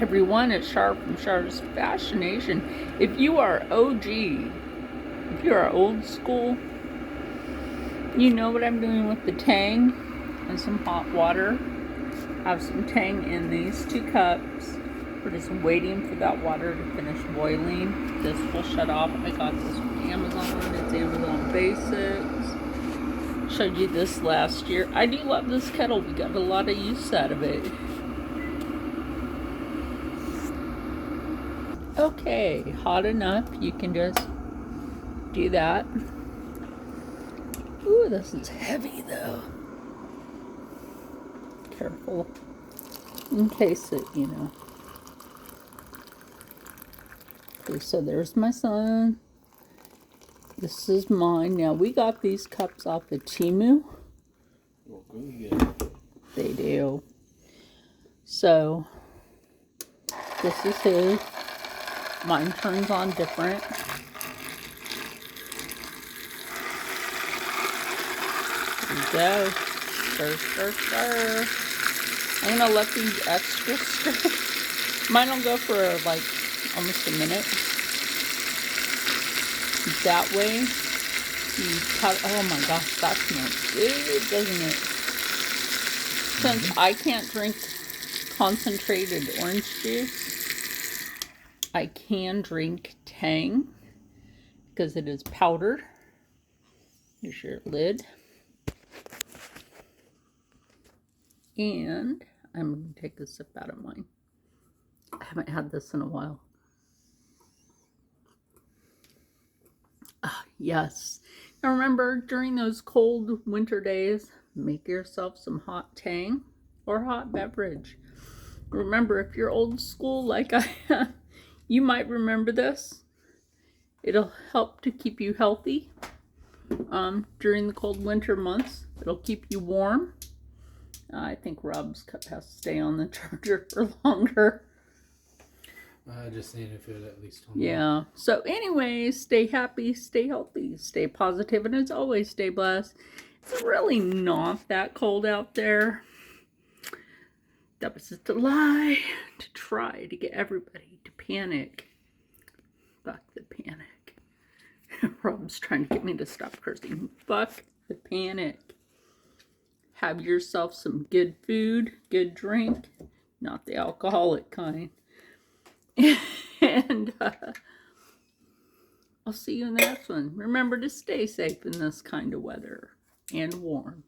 Everyone, it's Char from Char's Fashion Nation. If you are OG, if you are old school, you know what I'm doing with the Tang and some hot water. I have some Tang in these 2 cups. We're just waiting for that water to finish boiling. This will shut off. I got this from Amazon. It's Amazon Basics. Showed you this last year. I do love this kettle. We got a lot of use out of it. Okay, hot enough. You can just do that. Ooh, this is heavy though. Careful. In case it, you know. Okay, so there's my son. This is mine. Now, we got these cups off of Temu. Well, good. They do. So, this is his. Mine turns on different. There you go. Stir, stir, stir. I'm going to let these extra stir. Mine will go for like almost a minute. That way, you cut. Oh my gosh, that smells good, doesn't it? Since I can't drink concentrated orange juice, I can drink Tang because it is powdered. Here's your lid. And I'm going to take a sip out of mine. I haven't had this in a while. Yes. Now remember, during those cold winter days, make yourself some hot Tang or hot beverage. Remember, if you're old school like I am, you might remember this. It'll help to keep you healthy during the cold winter months. It'll keep you warm. I think Rob's cup has to stay on the charger for longer. I just need to feel at least 20 Yeah. minutes. So anyways, stay happy, stay healthy, stay positive, and as always, stay blessed. It's really not that cold out there. That was just a lie to try to get everybody to panic. Fuck the panic. Rob's trying to get me to stop cursing. Fuck the panic. Have yourself some good food, good drink, not the alcoholic kind. And I'll see you in the next one. Remember to stay safe in this kind of weather and warm.